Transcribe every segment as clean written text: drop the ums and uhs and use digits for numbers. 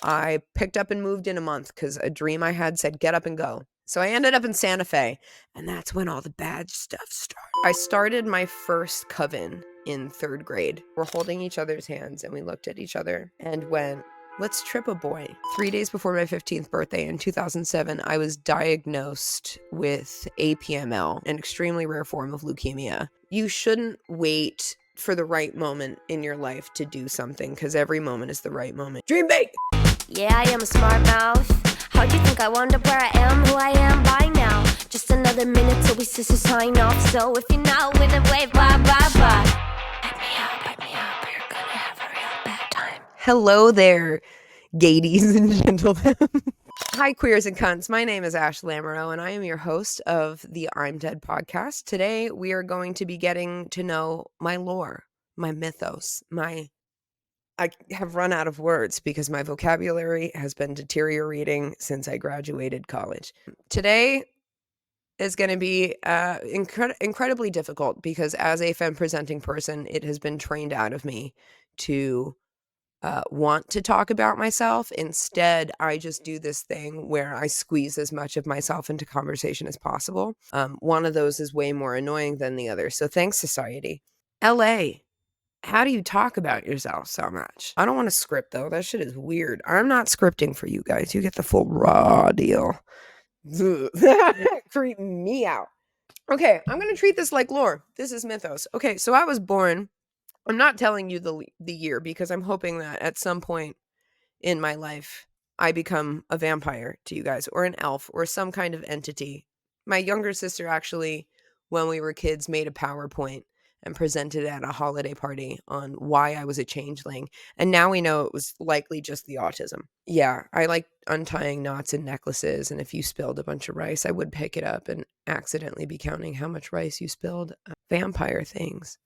I picked up and moved in a month because a dream I had said, get up and go. So I ended up in Santa Fe, and that's when all the bad stuff started. I started my first coven in 3rd grade. We're holding each other's hands, and we looked at each other and went, let's trip a boy. 3 days before my 15th birthday in 2007, I was diagnosed with APML, an extremely rare form of leukemia. You shouldn't wait for the right moment in your life to do something, because every moment is the right moment. Dream big! Yeah, I am a smart mouth. How'd you think I wound up where I am, who I am by now? Just another minute till we sisters sign off. So if you're not with it, wave bye bye bye. Pick me up, or you're gonna have a real bad time. Hello there, gadies and gentlemen. Hi, queers and cunts. My name is Ashe Lamiroult, and I am your host of the I'm Dead podcast. Today, we are going to be getting to know my lore, my mythos, I have run out of words because my vocabulary has been deteriorating since I graduated college. Today is going to be incredibly difficult because as a femme-presenting person, it has been trained out of me to want to talk about myself. Instead, I just do this thing where I squeeze as much of myself into conversation as possible. One of those is way more annoying than the other. So thanks, society. LA. How do you talk about yourself so much? I don't want to script, though. That shit is weird. I'm not scripting for you guys. You get the full raw deal. Creep me out. Okay, I'm going to treat this like lore. This is mythos. Okay, so I was born. I'm not telling you the year because I'm hoping that at some point in my life, I become a vampire to you guys, or an elf, or some kind of entity. My younger sister actually, when we were kids, made a PowerPoint and presented it at a holiday party on why I was a changeling. And now we know it was likely just the autism. Yeah, I like untying knots and necklaces. And if you spilled a bunch of rice, I would pick it up and accidentally be counting how much rice you spilled. Vampire things.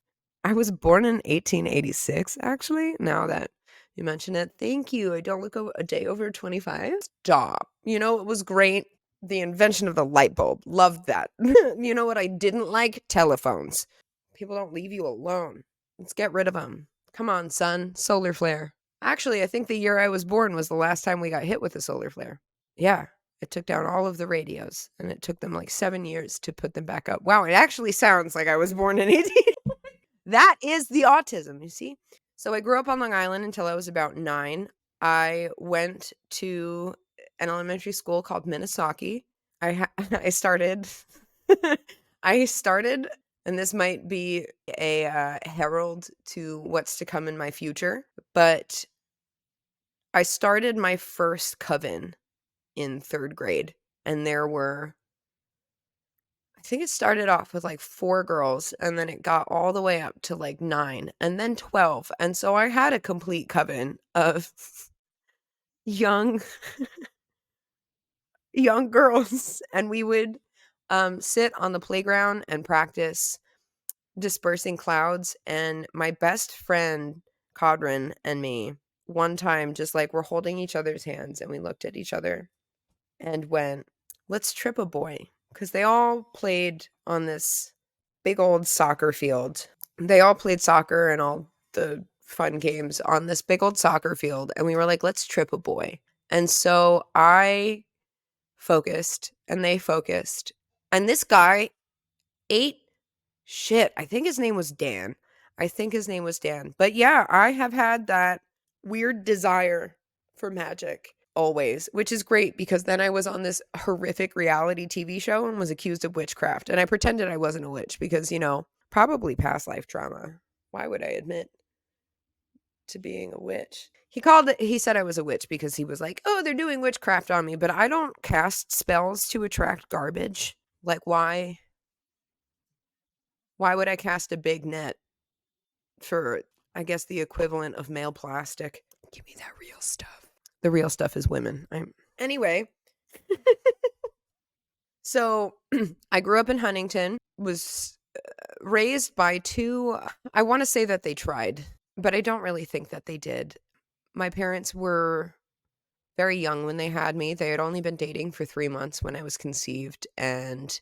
I was born in 1886, actually, now that you mention it. Thank you. I don't look a day over 25. Stop. You know, it was great. The invention of the light bulb. Loved that. You know what I didn't like? Telephones. People don't leave you alone. Let's get rid of them. Come on, son. Solar flare. Actually, I think the year I was born was the last time we got hit with a solar flare. Yeah, it took down all of the radios, and it took them like 7 years to put them back up. Wow, it actually sounds like I was born in 18. That is the autism, you see? So I grew up on Long Island until I was about 9. I went to an elementary school called Minnesota. I started... I started... And this might be a herald to what's to come in my future. But I started my first coven in 3rd grade. And there were, I think it started off with like 4 girls. And then it got all the way up to like 9. And then 12. And so I had a complete coven of young girls. And we would sit on the playground and practice dispersing clouds. And my best friend Cadrin and me one time just like we're holding each other's hands and we looked at each other and went, let's trip a boy, because they all played on this big old soccer field. They all played soccer and all the fun games on this big old soccer field, and we were like, let's trip a boy. And so I focused and they focused, and this guy ate shit. I think his name was Dan. But yeah, I have had that weird desire for magic always, which is great because then I was on this horrific reality TV show and was accused of witchcraft. And I pretended I wasn't a witch because, you know, probably past life trauma. Why would I admit to being a witch? He said I was a witch because he was like, oh, they're doing witchcraft on me. But I don't cast spells to attract garbage. Like, why would I cast a big net for, I guess, the equivalent of male plastic? Give me that real stuff. The real stuff is women. Anyway. So I grew up in Huntington, was raised by 2, I want to say that they tried, but I don't really think that they did. My parents were very young when they had me. They had only been dating for 3 months when I was conceived, and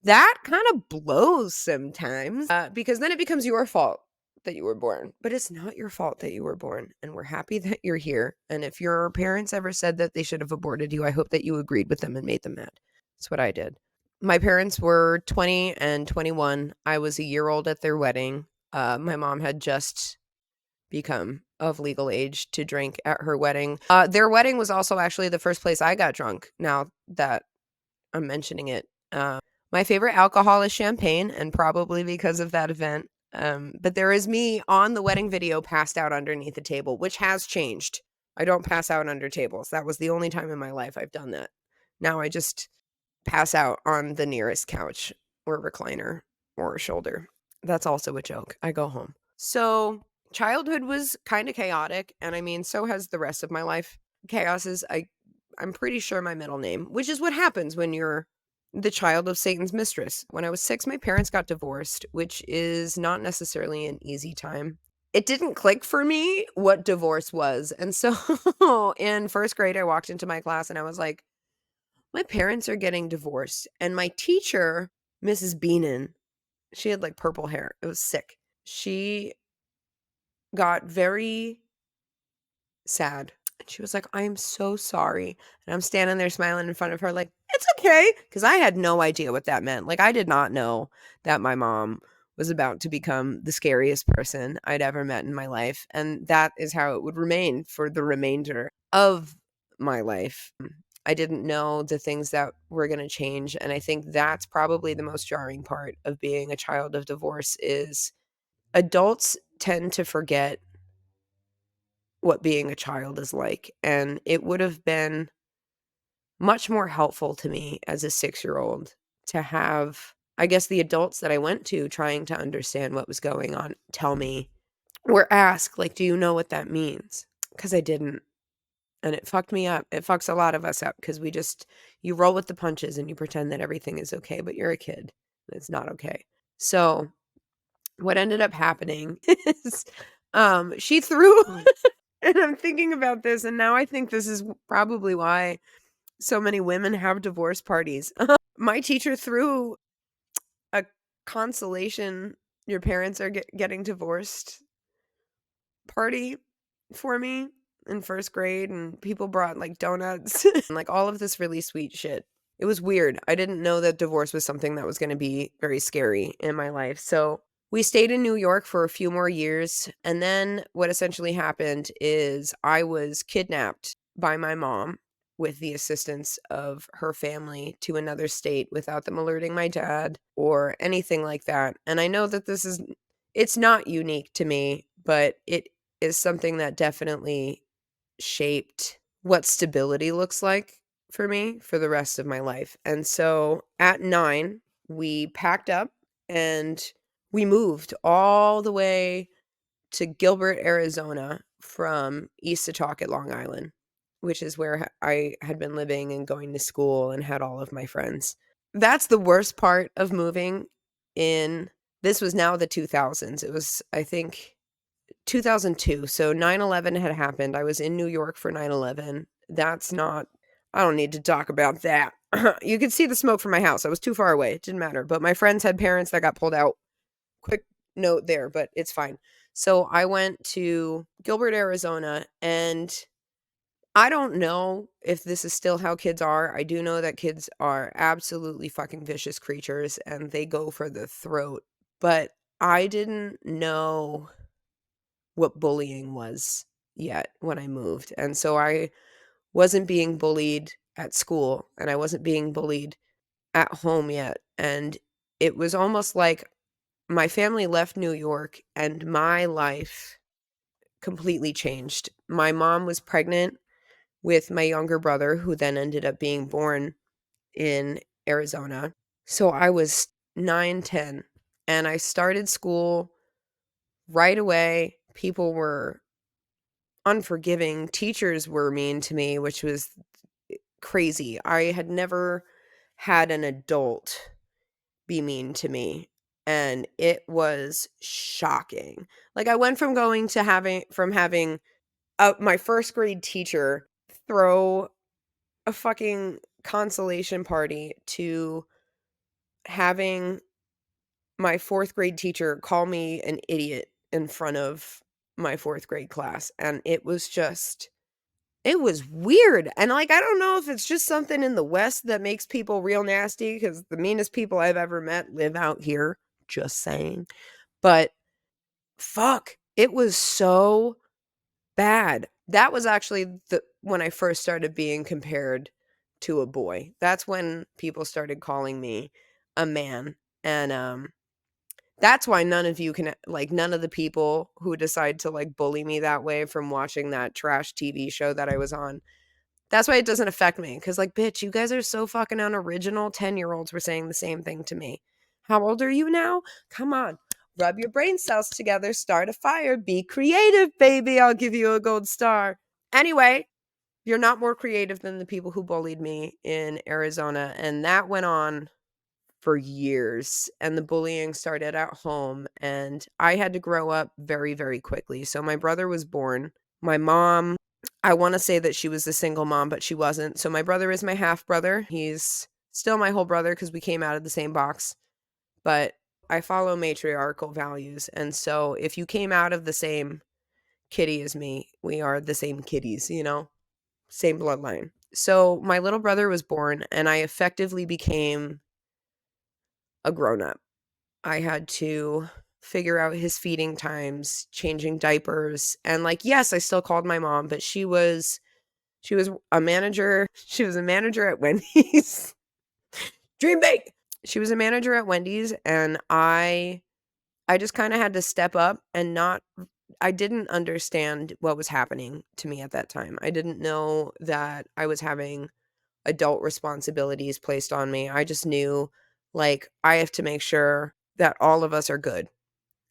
that kind of blows sometimes because then it becomes your fault that you were born, but it's not your fault that you were born, and we're happy that you're here. And if your parents ever said that they should have aborted you, I hope that you agreed with them and made them mad. That's what I did. My parents were 20 and 21. I was a year old at their wedding. My mom had just become of legal age to drink at her wedding. Their wedding was also actually the first place I got drunk, now that I'm mentioning it. My favorite alcohol is champagne, and probably because of that event. But there is me on the wedding video passed out underneath a table, which has changed. I don't pass out under tables. That was the only time in my life I've done that. Now I just pass out on the nearest couch or recliner or shoulder. That's also a joke. I go home. So childhood was kind of chaotic, and I mean, so has the rest of my life. Chaos is, I'm pretty sure, my middle name, which is what happens when you're the child of Satan's mistress. When I was 6, my parents got divorced, which is not necessarily an easy time. It didn't click for me what divorce was. And so in first grade, I walked into my class and I was like, my parents are getting divorced. And my teacher, Mrs. Beenan, she had like purple hair. It was sick. She got very sad. And she was like, I am so sorry. And I'm standing there smiling in front of her like, it's okay. Because I had no idea what that meant. Like, I did not know that my mom was about to become the scariest person I'd ever met in my life. And that is how it would remain for the remainder of my life. I didn't know the things that were going to change. And I think that's probably the most jarring part of being a child of divorce is adults tend to forget what being a child is like. And it would have been much more helpful to me as a 6-year-old to have, I guess, the adults that I went to trying to understand what was going on tell me or ask, like, do you know what that means? Because I didn't. And it fucked me up. It fucks a lot of us up because you roll with the punches and you pretend that everything is okay, but you're a kid. It's not okay. So what ended up happening is she threw, and I'm thinking about this, and now I think this is probably why so many women have divorce parties. My teacher threw a consolation, your parents are getting divorced party for me in first grade, and people brought like donuts and like all of this really sweet shit. It was weird. I didn't know that divorce was something that was going to be very scary in my life. So we stayed in New York for a few more years. And then what essentially happened is I was kidnapped by my mom with the assistance of her family to another state without them alerting my dad or anything like that. And I know that it's not unique to me, but it is something that definitely shaped what stability looks like for me for the rest of my life. And so at 9, we packed up and we moved all the way to Gilbert, Arizona from East Setauket, Long Island, which is where I had been living and going to school and had all of my friends. That's the worst part of moving in. This was now the 2000s. It was, I think, 2002. So 9/11 had happened. I was in New York for 9/11. I don't need to talk about that. You could see the smoke from my house. I was too far away. It didn't matter. But my friends had parents that got pulled out. Quick note there, but it's fine. So I went to Gilbert, Arizona, and I don't know if this is still how kids are. I do know that kids are absolutely fucking vicious creatures and they go for the throat. But I didn't know what bullying was yet when I moved. And so I wasn't being bullied at school and I wasn't being bullied at home yet. And it was almost like my family left New York and my life completely changed. My mom was pregnant with my younger brother, who then ended up being born in Arizona. So I was 9, 10, and I started school right away. People were unforgiving. Teachers were mean to me, which was crazy. I had never had an adult be mean to me, and it was shocking. Like, I went from having my first grade teacher throw a fucking consolation party to having my fourth grade teacher call me an idiot in front of my 4th grade class, and it was weird, and, like, I don't know if it's just something in the West that makes people real nasty, because the meanest people I've ever met live out here, just saying, but fuck, it was so bad. That was actually when I first started being compared to a boy. That's when people started calling me a man, and, that's why none of you can none of the people who decide to, like, bully me that way from watching that trash TV show that I was on, that's why it doesn't affect me. Because, like, "Bitch, you guys are so fucking unoriginal, 10-year-olds were saying the same thing to me. How old are you now? Come on, rub your brain cells together, start a fire, be creative, baby, I'll give you a gold star." Anyway, you're not more creative than the people who bullied me in Arizona, and that went on for years, and the bullying started at home, and I had to grow up very, very quickly. So my brother was born. My mom, I wanna say that she was a single mom, but she wasn't. So my brother is my half brother. He's still my whole brother because we came out of the same box, but I follow matriarchal values, and so if you came out of the same kitty as me, we are the same kitties, same bloodline. So my little brother was born, and I effectively became a grown-up. I had to figure out his feeding times, changing diapers, and, like, yes, I still called my mom, but she was a manager. She was a manager at Wendy's. Dream big. She was a manager at Wendy's, and I just kinda had to step up and not I didn't understand what was happening to me at that time. I didn't know that I was having adult responsibilities placed on me. I just knew, like, I have to make sure that all of us are good.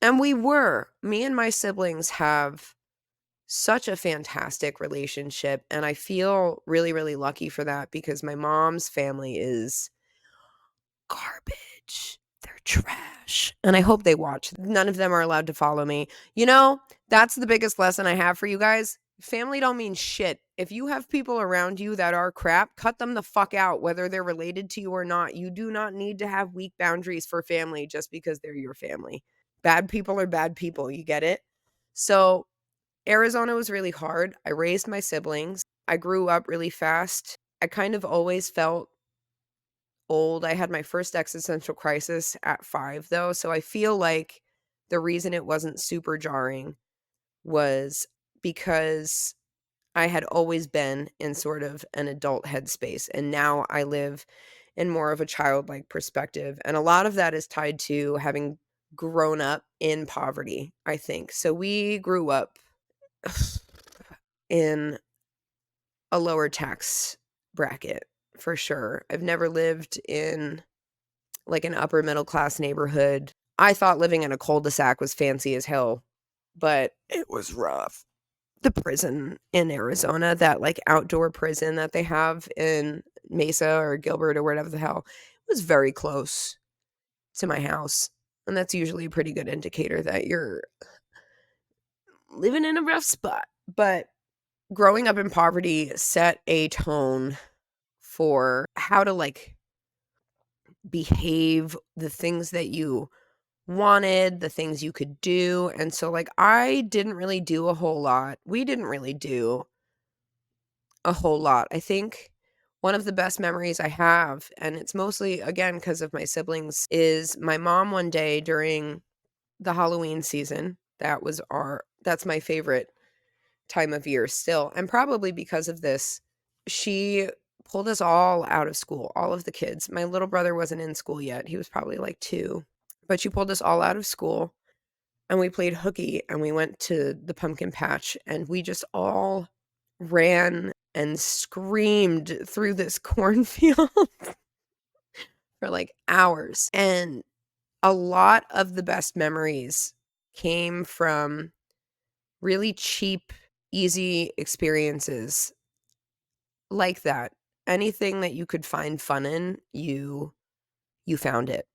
And we were. Me and my siblings have such a fantastic relationship, and I feel really, really lucky for that because my mom's family is garbage. They're trash. And I hope they watch. None of them are allowed to follow me. That's the biggest lesson I have for you guys. Family don't mean shit. If you have people around you that are crap, cut them the fuck out, whether they're related to you or not. You do not need to have weak boundaries for family just because they're your family. Bad people are bad people. You get it? So, Arizona was really hard. I raised my siblings. I grew up really fast. I kind of always felt old. I had my first existential crisis at 5, though, so I feel like the reason it wasn't super jarring was because I had always been in sort of an adult headspace, and now I live in more of a childlike perspective, and a lot of that is tied to having grown up in poverty, I think. So we grew up in a lower tax bracket, for sure. I've never lived in, like, an upper middle class neighborhood. I thought living in a cul-de-sac was fancy as hell, but it was rough. The prison in Arizona, that, like, outdoor prison that they have in Mesa or Gilbert or whatever the hell, was very close to my house, and that's usually a pretty good indicator that you're living in a rough spot. But growing up in poverty set a tone for how to, like, behave, the things that you wanted, the things you could do, and so, like, I didn't really do a whole lot. We didn't really do a whole lot. I think one of the best memories I have, and it's mostly, again, because of my siblings, is my mom one day during the Halloween season. That's my favorite time of year still, and probably because of this, she pulled us all out of school, all of the kids. My little brother wasn't in school yet. He was probably, like, 2, but she pulled us all out of school, and we played hooky, and we went to the pumpkin patch, and we just all ran and screamed through this cornfield for, like, hours, and a lot of the best memories came from really cheap, easy experiences like that. Anything that you could find fun in, you found it.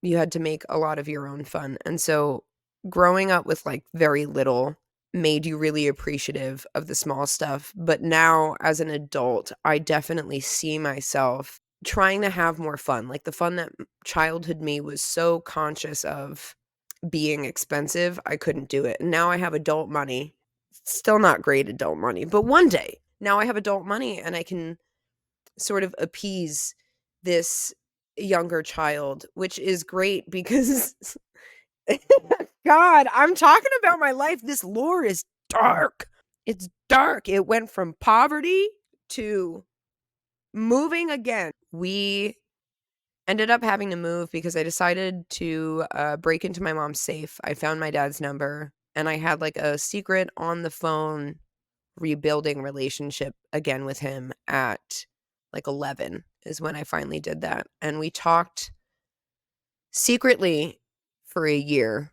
You had to make a lot of your own fun, and so growing up with, like, very little made you really appreciative of the small stuff, but now as an adult, I definitely see myself trying to have more fun, like, the fun that childhood me was so conscious of being expensive, I couldn't do it. And now I have adult money. Still not great adult money, but one day now I have adult money and I can sort of appease this younger child, which is great because God, I'm talking about my life. This lore is dark. It's dark. It went from poverty to moving again. We ended up having to move because I decided to break into my mom's safe. I found my dad's number and I had like a secret on the phone rebuilding relationship again with him at like 11 is when I finally did that. And we talked secretly for a year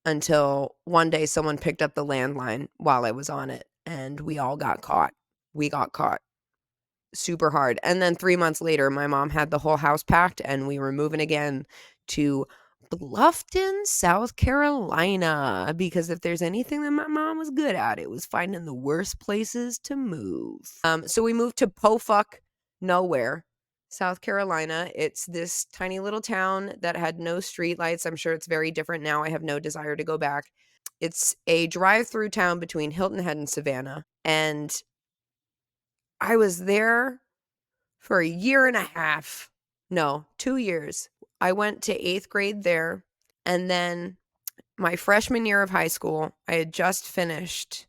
until one day someone picked up the landline while I was on it and we all got caught. We got caught super hard. And then 3 months later, my mom had the whole house packed and we were moving again to Bluffton, South Carolina, because if there's anything that my mom was good at, it was finding the worst places to move. So we moved to Po-fuck nowhere, South Carolina. It's this tiny little town that had no streetlights. I'm sure it's very different now. I have no desire to go back. It's a drive-through town between Hilton Head and Savannah, and I was there for a year and a half. No, 2 years. I went to 8th grade there, and then my freshman year of high school, I had just finished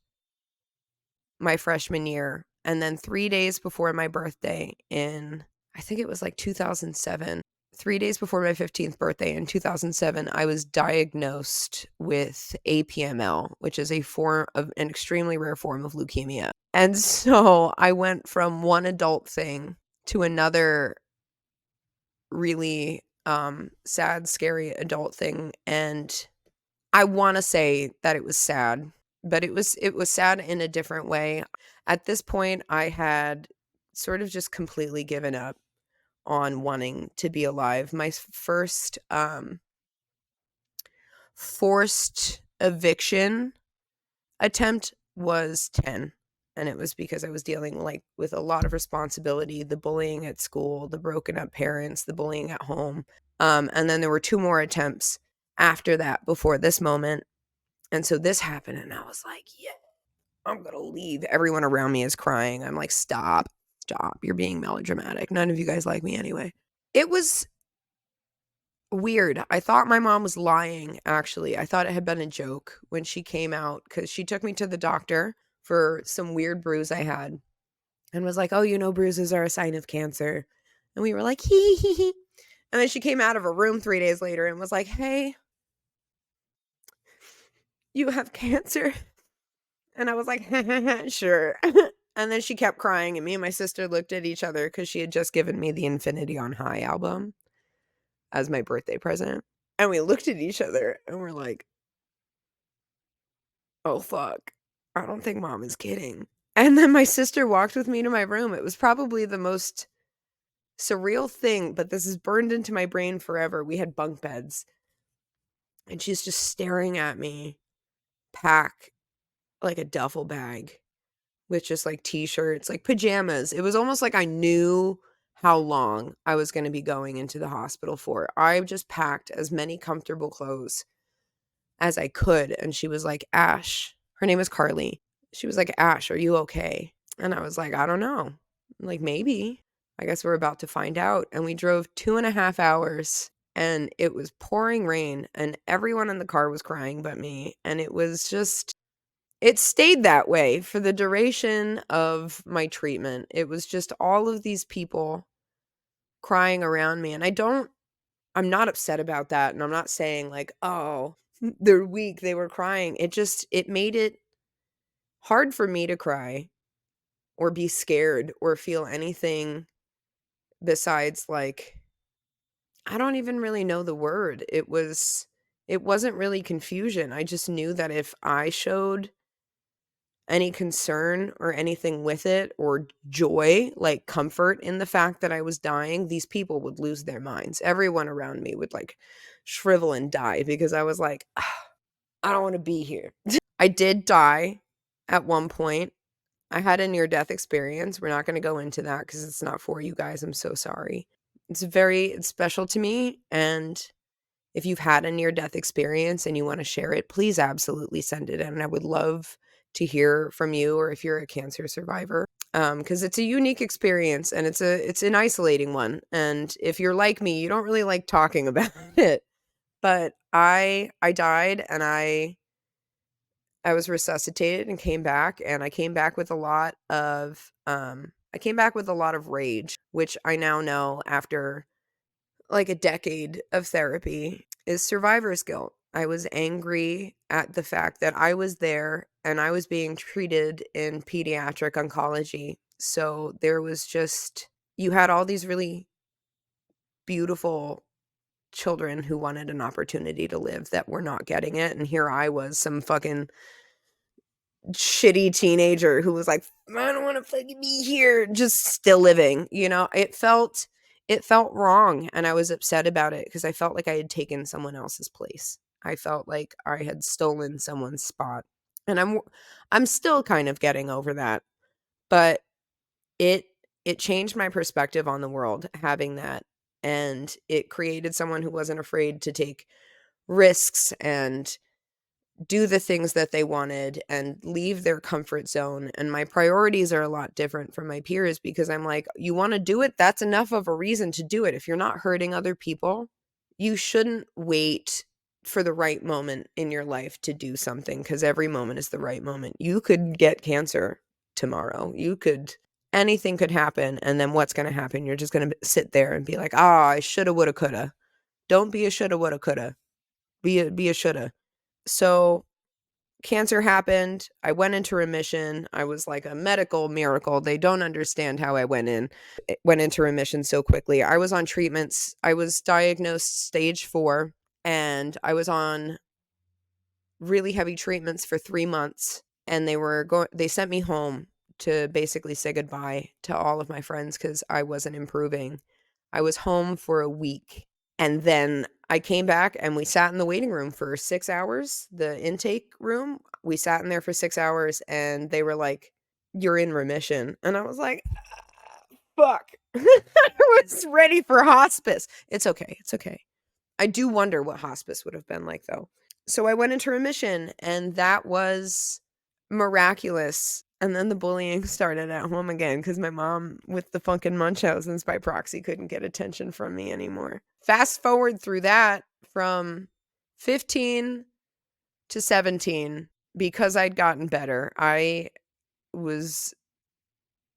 my freshman year, and then 3 days before my birthday in, I think it was like 2007, 3 days before my 15th birthday in 2007, I was diagnosed with APML, which is an extremely rare form of leukemia. And so I went from one adult thing to another really sad, scary adult thing. And I want to say that it was sad, but it was sad in a different way. At this point, I had sort of just completely given up on wanting to be alive. My first forced eviction attempt was 10. And it was because I was dealing like with a lot of responsibility, the bullying at school, the broken up parents, the bullying at home. And then there were 2 more attempts after that before this moment. And so this happened and I was like, yeah, I'm going to leave. Everyone around me is crying. I'm like, stop. You're being melodramatic. None of you guys like me anyway. It was weird. I thought my mom was lying, actually. I thought it had been a joke when she came out because she took me to the doctor for some weird bruise I had and was like, oh, bruises are a sign of cancer. And we were like, hee hee hee. And then she came out of her room 3 days later and was like, hey, you have cancer? And I was like, sure. And then she kept crying and me and my sister looked at each other because she had just given me the Infinity on High album as my birthday present. And we looked at each other and we're like, oh, fuck. I don't think mom is kidding. And then my sister walked with me to my room. It was probably the most surreal thing, but this is burned into my brain forever. We had bunk beds. And she's just staring at me pack like a duffel bag with just like t-shirts, like pajamas. It was almost like I knew how long I was going to be going into the hospital for. I just packed as many comfortable clothes as I could. And she was like, Ashe, her name is Carly. She was like, Ashe, are you okay? And I was like, I don't know. Like, maybe. I guess we're about to find out. And we drove 2.5 hours and it was pouring rain and everyone in the car was crying but me. And it was just, it stayed that way for the duration of my treatment. It was just all of these people crying around me. And I'm not upset about that. And I'm not saying like, oh, they're weak, they were crying. It made it hard for me to cry or be scared or feel anything besides like, I don't even really know the word. It wasn't really confusion. I just knew that if I showed any concern or anything with it or joy, like comfort in the fact that I was dying, these people would lose their minds. Everyone around me would like shrivel and die because I was like, I don't want to be here. I did die at one point. I had a near-death experience. We're not going to go into that because it's not for you guys. I'm so sorry. It's special to me, and If you've had a near-death experience and you want to share it, please absolutely send it in. I would love to hear from you, or if you're a cancer survivor, because it's a unique experience and it's an isolating one. And if you're like me, you don't really like talking about it. But I died, and I was resuscitated and came back, and I came back with a lot of rage, which I now know after like a decade of therapy is survivor's guilt. I was angry at the fact that I was there and I was being treated in pediatric oncology. So there was just, you had all these really beautiful children who wanted an opportunity to live that were not getting it. And here I was, some fucking shitty teenager who was like, I don't want to fucking be here, just still living. It felt wrong, and I was upset about it because I felt like I had taken someone else's place. I felt like I had stolen someone's spot, and I'm still kind of getting over that, but it changed my perspective on the world having that, and it created someone who wasn't afraid to take risks and do the things that they wanted and leave their comfort zone. And my priorities are a lot different from my peers because I'm like, you want to do it? That's enough of a reason to do it. If you're not hurting other people, you shouldn't wait for the right moment in your life to do something, because every moment is the right moment. You could get cancer tomorrow. Anything could happen. And then what's going to happen? You're just going to sit there and be like, I shoulda, woulda, coulda. Don't be a shoulda, woulda, coulda. Be a shoulda. So cancer happened. I went into remission. I was like a medical miracle. They don't understand how I went into remission so quickly. I was on treatments. I was diagnosed stage 4, and I was on really heavy treatments for 3 months, and they sent me home to basically say goodbye to all of my friends cuz I wasn't improving. I was home for a week, and then I came back and we sat in the waiting room for 6 hours, the intake room. We sat in there for 6 hours, and they were like, "You're in remission." And I was like, fuck. I was ready for hospice. It's okay. It's okay. I do wonder what hospice would have been like, though. So I went into remission, and that was miraculous. And then the bullying started at home again because my mom, with the fucking Munchausen's by proxy, couldn't get attention from me anymore. Fast forward through that from 15 to 17, because I'd gotten better, I was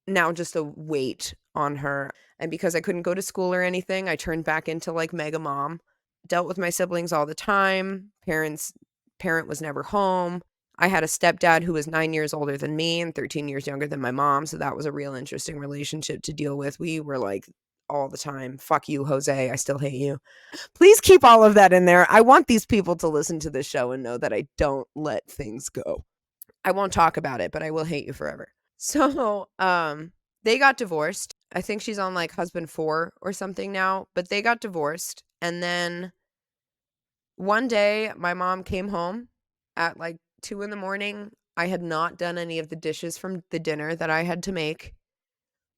now just a weight on her. And because I couldn't go to school or anything, I turned back into like mega mom. Dealt with my siblings all the time. Parent was never home. I had a stepdad who was 9 years older than me and 13 years younger than my mom, so that was a real interesting relationship to deal with. We were like all the time, fuck you, Jose, I still hate you. Please keep all of that in there. I want these people to listen to this show and know that I don't let things go. I won't talk about it, but I will hate you forever. So, they got divorced. I think she's on like husband 4 or something now, but they got divorced. And then one day my mom came home at like 2 a.m. I had not done any of the dishes from the dinner that I had to make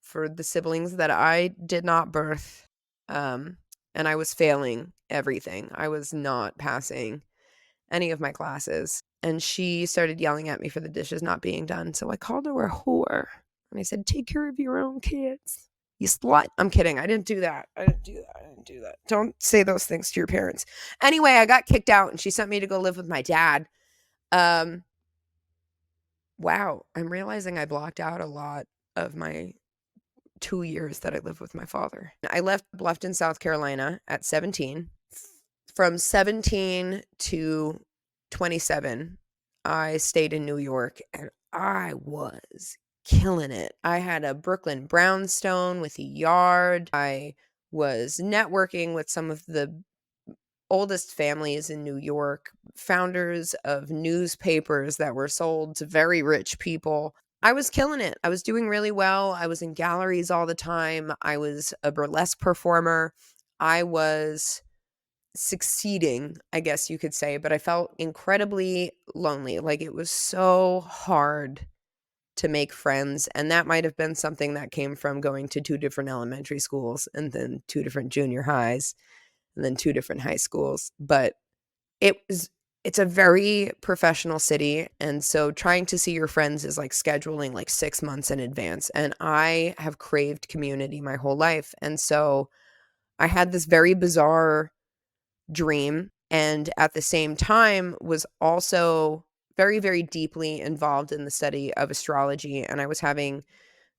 for the siblings that I did not birth. And I was failing everything. I was not passing any of my classes. And she started yelling at me for the dishes not being done. So I called her a whore. And I said, take care of your own kids, you slut. I'm kidding. I didn't do that. Don't say those things to your parents. Anyway, I got kicked out, and she sent me to go live with my dad. Wow. I'm realizing I blocked out a lot of my 2 years that I lived with my father. I left in South Carolina at 17. From 17 to 27, I stayed in New York, and I was killing it. I had a Brooklyn brownstone with a yard. I was networking with some of the oldest families in New York, founders of newspapers that were sold to very rich people. I was killing it. I was doing really well. I was in galleries all the time. I was a burlesque performer. I was succeeding, I guess you could say, but I felt incredibly lonely. Like, it was so hard to make friends, and that might have been something that came from going to 2 different elementary schools and then 2 different junior highs. and then 2 different high schools, but it's a very professional city, and so trying to see your friends is like scheduling like 6 months in advance, and I have craved community my whole life, and so I had this very bizarre dream, and at the same time was also very, very deeply involved in the study of astrology, and I was having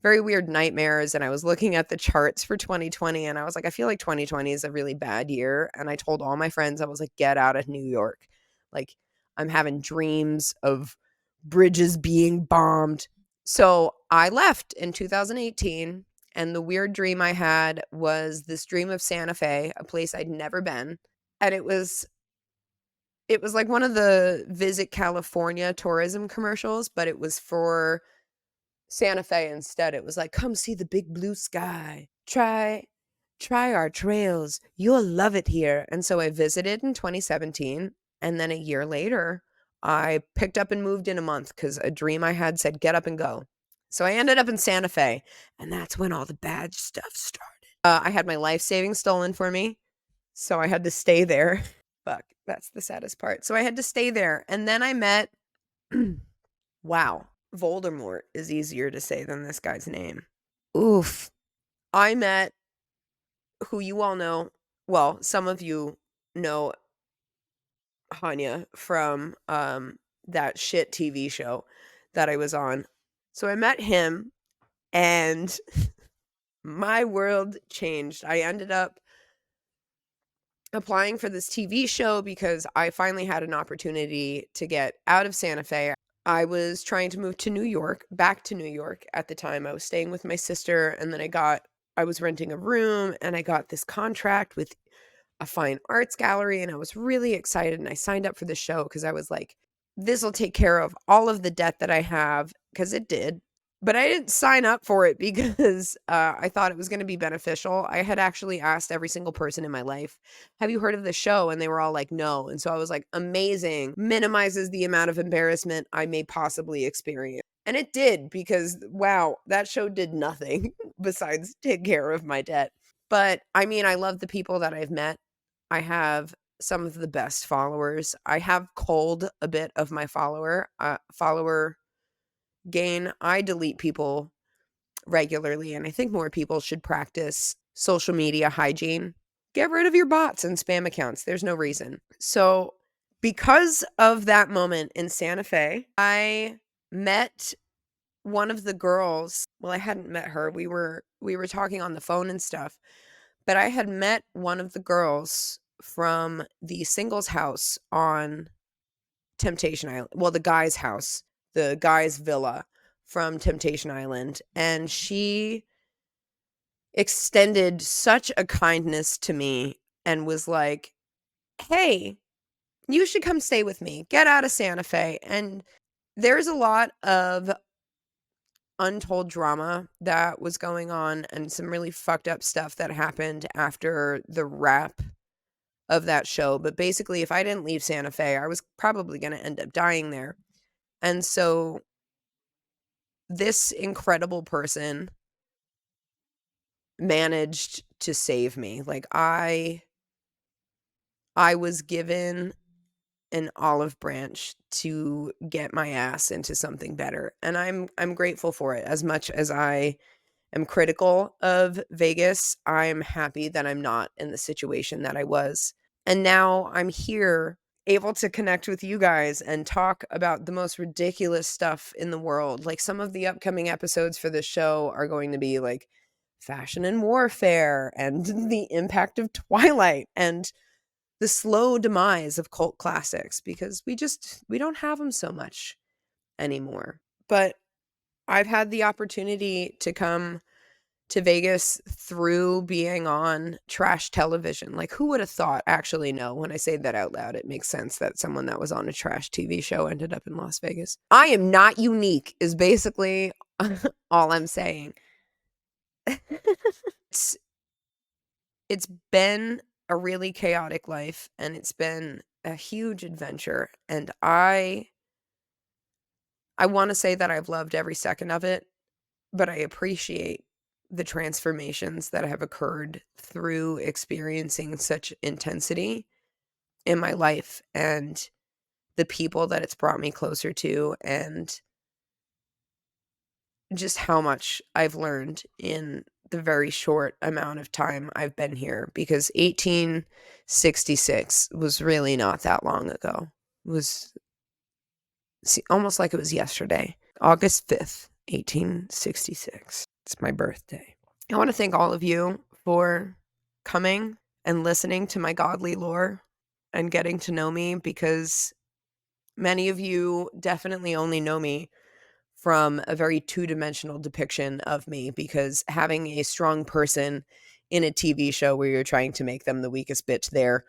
very weird nightmares, and I was looking at the charts for 2020, and I was like, I feel like 2020 is a really bad year, and I told all my friends, I was like, get out of New York. Like, I'm having dreams of bridges being bombed. So I left in 2018, and the weird dream I had was this dream of Santa Fe, a place I'd never been, and it was like one of the Visit California tourism commercials, but it was for Santa Fe instead. It was like, "Come see the big blue sky. Try our trails. You'll love it here." And so I visited in 2017, and then a year later, I picked up and moved in a month because a dream I had said, "Get up and go." So I ended up in Santa Fe, and that's when all the bad stuff started. I had my life savings stolen for me, so I had to stay there. Fuck, that's the saddest part. So I had to stay there, and then I met wow, Voldemort is easier to say than this guy's name. Oof. I met who you all know, well, some of you know Hanya from that shit TV show that I was on. So I met him and my world changed. I ended up applying for this TV show because I finally had an opportunity to get out of Santa Fe. I was trying to move to New York, back to New York at the time. I was staying with my sister, and then I was renting a room, and I got this contract with a fine arts gallery, and I was really excited, and I signed up for the show because I was like, this will take care of all of the debt that I have, because it did. But I didn't sign up for it because I thought it was going to be beneficial. I had actually asked every single person in my life, have you heard of the show? And they were all like, no. And so I was like, amazing. Minimizes the amount of embarrassment I may possibly experience. And it did because, wow, that show did nothing besides take care of my debt. But I mean, I love the people that I've met. I have some of the best followers. I have culled a bit of my follower gain. I delete people regularly, and I think more people should practice social media hygiene. Get rid of your bots and spam accounts. There's no reason. So, because of that moment in Santa Fe, I met one of the girls. Well, I hadn't met her. We were talking on the phone and stuff, but I had met one of the girls from the singles house on Temptation Island. Well, the guy's villa from Temptation Island. And she extended such a kindness to me and was like, hey, you should come stay with me. Get out of Santa Fe. And there's a lot of untold drama that was going on and some really fucked up stuff that happened after the wrap of that show. But basically, if I didn't leave Santa Fe, I was probably going to end up dying there. And so this incredible person managed to save me. Like I was given an olive branch to get my ass into something better, and I'm grateful for it. As much as I am critical of Vegas, I'm happy that I'm not in the situation that I was. And now I'm here able to connect with you guys and talk about the most ridiculous stuff in the world. Like some of the upcoming episodes for this show are going to be like fashion and warfare and the impact of Twilight and the slow demise of cult classics because we don't have them so much anymore. But I've had the opportunity to come to Vegas through being on trash television. Like, who would have thought? Actually, no, when I say that out loud, it makes sense that someone that was on a trash TV show ended up in Las Vegas. I am not unique, is basically all I'm saying. It's been a really chaotic life, and it's been a huge adventure, and I want to say that I've loved every second of it, but I appreciate the transformations that have occurred through experiencing such intensity in my life, and the people that it's brought me closer to, and just how much I've learned in the very short amount of time I've been here, because 1866 was really not that long ago. It was almost like it was yesterday. August 5th, 1866. It's my birthday. I want to thank all of you for coming and listening to my godly lore and getting to know me, because many of you definitely only know me from a very two-dimensional depiction of me, because having a strong person in a TV show where you're trying to make them the weakest bitch there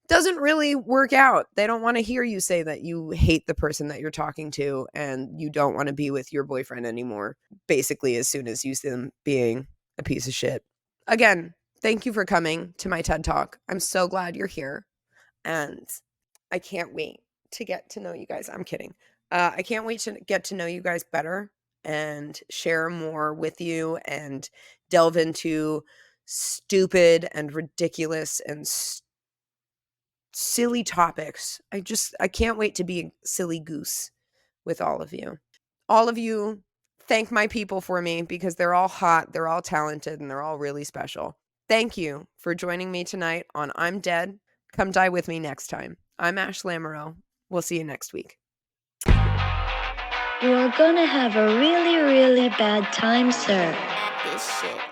doesn't really work out. They don't want to hear you say that you hate the person that you're talking to and you don't want to be with your boyfriend anymore, basically as soon as you see them being a piece of shit. Again, thank you for coming to my TED Talk. I'm so glad you're here, and I can't wait to get to know you guys. I'm kidding. I can't wait to get to know you guys better and share more with you and delve into stupid and ridiculous and silly topics. I can't wait to be a silly goose with all of you. All of you, thank my people for me, because they're all hot, they're all talented, and they're all really special. Thank you for joining me tonight on I'm Dead. Come die with me next time. I'm Ashe Lamiroult. We'll see you next week. You are gonna have a really, really bad time, sir. This shit.